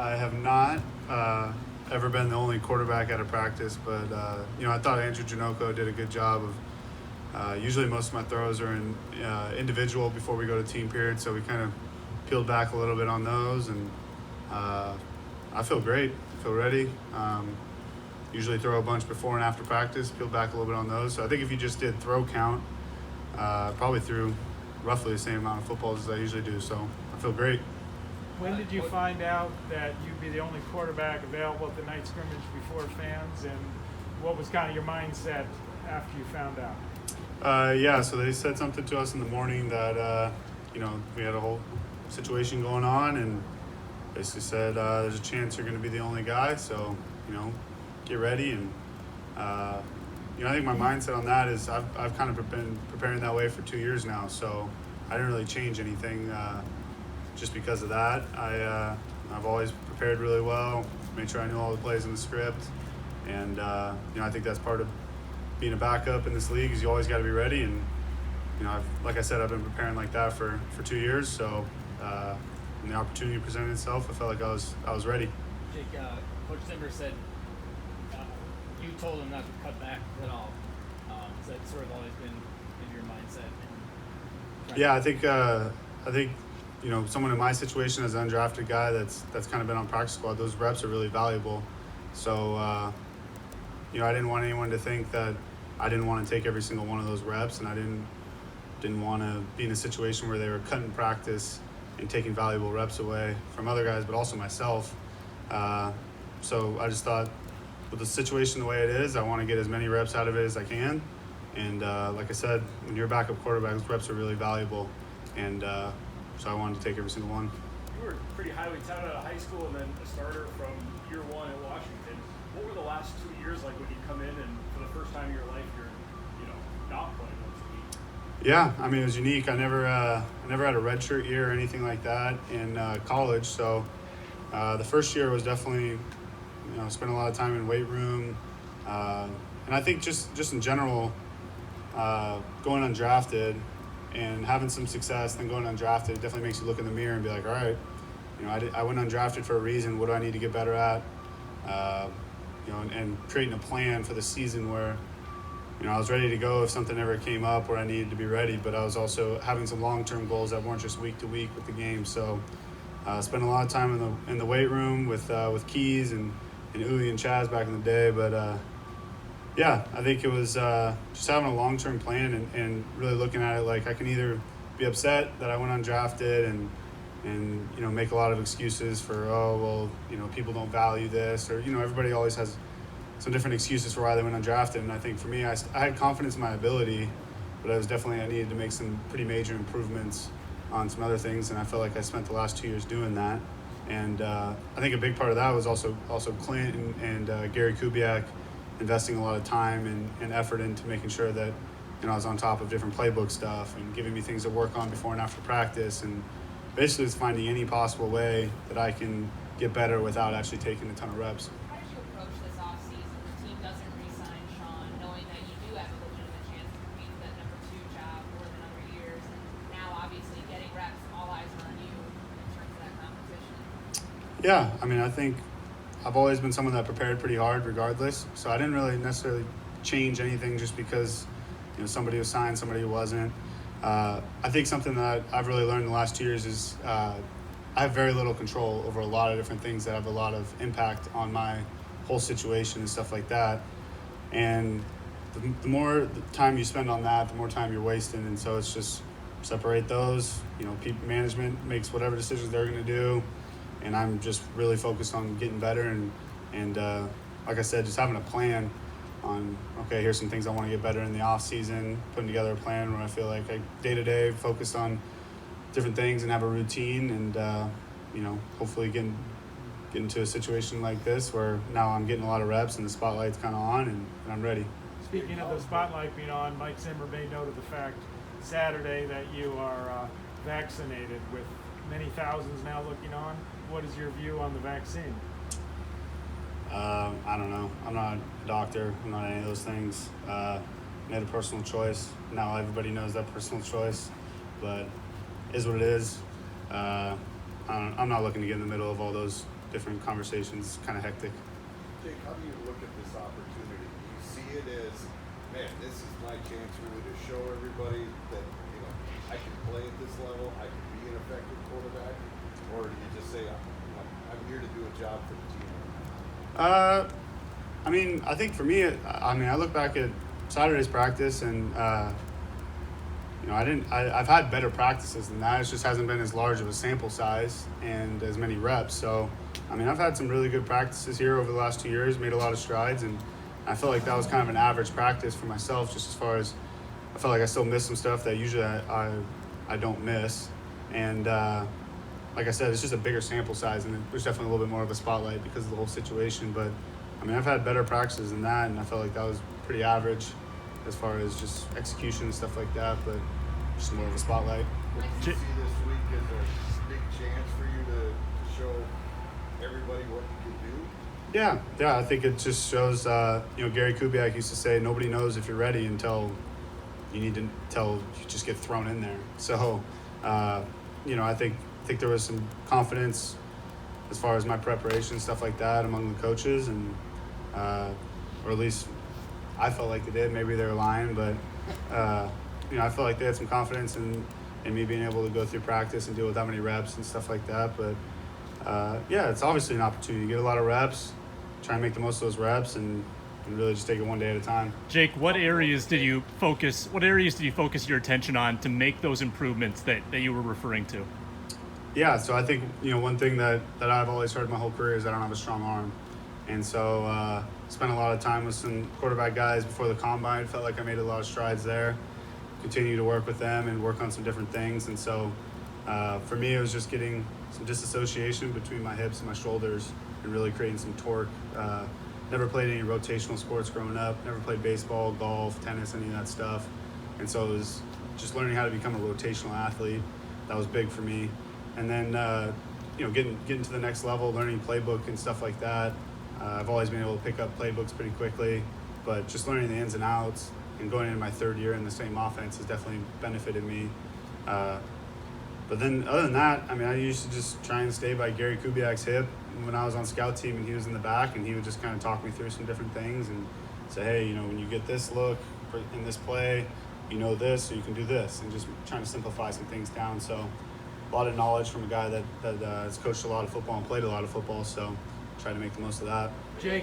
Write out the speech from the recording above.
I have not ever been the only quarterback at a practice, but I thought Andrew Janoko did a good job of. Usually, most of my throws are in individual before we go to team period, so we kind of peeled back a little bit on those, and I feel great. I feel ready. Usually throw a bunch before and after practice, peel back a little bit on those. So I think if you just did throw count, probably threw roughly the same amount of footballs as I usually do. So I feel great. When did you find out that you'd be the only quarterback available at the night scrimmage before fans, and what was kind of your mindset after you found out? So they said something to us in the morning that, we had a whole situation going on, and basically said there's a chance you're going to be the only guy, so, get ready. And, I think my mindset on that is I've kind of been preparing that way for 2 years now, so I didn't really change anything just because of that. I've always prepared really well, made sure I knew all the plays in the script, and, I think that's part of being a backup in this league is you always got to be ready. And like I said, I've been preparing like that for 2 years. So when the opportunity presented itself, I felt like I was ready. Jake, Coach Zimmer said you told him not to cut back at all. So that's sort of always been in your mindset. Yeah, I think someone in my situation as an undrafted guy that's kind of been on practice squad, those reps are really valuable. So I didn't want anyone to think that I didn't want to take every single one of those reps, and I didn't want to be in a situation where they were cutting practice and taking valuable reps away from other guys, but also myself. So I just thought, with the situation the way it is, I want to get as many reps out of it as I can. And like I said, when you're a backup quarterback, those reps are really valuable. And so I wanted to take every single one. You were pretty highly touted out of high school and then a starter from year one at Washington. What were the last 2 years like when you come in and for the first time in your life you're, not playing once a week? Yeah, I mean, it was unique. I never had a redshirt year or anything like that in college. So the first year was definitely, spent a lot of time in weight room. And I think just in general, going undrafted and having some success, then going undrafted, it definitely makes you look in the mirror and be like, all right, I went undrafted for a reason. What do I need to get better at? And creating a plan for the season where, I was ready to go if something ever came up where I needed to be ready, but I was also having some long-term goals that weren't just week to week with the game. So spent a lot of time in the weight room with Keys and Uli and Chaz back in the day. But I think it was just having a long-term plan and really looking at it like I can either be upset that I went undrafted and make a lot of excuses for, people don't value this, or, everybody always has some different excuses for why they went undrafted. And I think for me, I had confidence in my ability, but I needed to make some pretty major improvements on some other things. And I felt like I spent the last 2 years doing that. And I think a big part of that was also Clint and Gary Kubiak investing a lot of time and effort into making sure that, I was on top of different playbook stuff and giving me things to work on before and after practice. And basically it's finding any possible way that I can get better without actually taking a ton of reps. How did you approach this offseason? The team doesn't re-sign Sean, knowing that you do have a legitimate chance to compete for that number 2 job more than other years. And now, obviously, getting reps, all eyes are on you in terms of that competition. Yeah, I mean, I think I've always been someone that prepared pretty hard regardless. So I didn't really necessarily change anything just because, somebody was signed, somebody wasn't. I think something that I've really learned in the last 2 years is I have very little control over a lot of different things that have a lot of impact on my whole situation and stuff like that. And the more time you spend on that, the more time you're wasting. And so it's just separate those. People management makes whatever decisions they're going to do, and I'm just really focused on getting better and like I said, just having a plan on, okay, here's some things I want to get better in the off season, putting together a plan where I feel like I day-to-day focused on different things and have a routine and, hopefully get into a situation like this where now I'm getting a lot of reps and the spotlight's kind of on and I'm ready. Speaking of the spotlight being on, Mike Zimmer made note of the fact Saturday that you are vaccinated with many thousands now looking on. What is your view on the vaccine? I don't know. I'm not a doctor. I'm not any of those things. Made a personal choice. Now everybody knows that personal choice, but it is what it is. I'm not looking to get in the middle of all those different conversations, kind of hectic. Jake, how do you look at this opportunity? Do you see it as, man, this is my chance really to show everybody that, you know, I can play at this level, I can be an effective quarterback? Or do you just say, I'm here to do a job for the team? I mean, I think for me, I look back at Saturday's practice and, I've had better practices than that. It just hasn't been as large of a sample size and as many reps. So, I've had some really good practices here over the last 2 years, made a lot of strides, and I felt like that was kind of an average practice for myself, just as far as I felt like I still missed some stuff that usually I don't miss. And like I said, it's just a bigger sample size, and there's definitely a little bit more of a spotlight because of the whole situation. But, I've had better practices than that, and I felt like that was pretty average as far as just execution and stuff like that, but just more of a spotlight. What do you see this week as a big chance for you to show everybody what you can do? Yeah, I think it just shows, Gary Kubiak used to say, nobody knows if you're ready until you just get thrown in there. So, I think there was some confidence as far as my preparation, stuff like that, among the coaches, and or at least I felt like they did. Maybe they were lying, but I felt like they had some confidence in me being able to go through practice and deal with that many reps and stuff like that. But it's obviously an opportunity. You get a lot of reps, try and make the most of those reps, and really just take it one day at a time. Jake, what areas did you focus your attention on to make those improvements that you were referring to? Yeah, so I think, one thing that I've always heard my whole career is I don't have a strong arm. And so spent a lot of time with some quarterback guys before the combine. Felt like I made a lot of strides there. Continue to work with them and work on some different things. And so for me, it was just getting some disassociation between my hips and my shoulders and really creating some torque. Never played any rotational sports growing up. Never played baseball, golf, tennis, any of that stuff. And so it was just learning how to become a rotational athlete. That was big for me. And then, getting to the next level, learning playbook and stuff like that. I've always been able to pick up playbooks pretty quickly, but just learning the ins and outs and going into my third year in the same offense has definitely benefited me. But then other than that, I used to just try and stay by Gary Kubiak's hip when I was on scout team and he was in the back, and he would just kind of talk me through some different things and say, hey, when you get this look in this play, this, so you can do this, and just trying to simplify some things down. So a lot of knowledge from a guy that has coached a lot of football and played a lot of football, so try to make the most of that. Jake,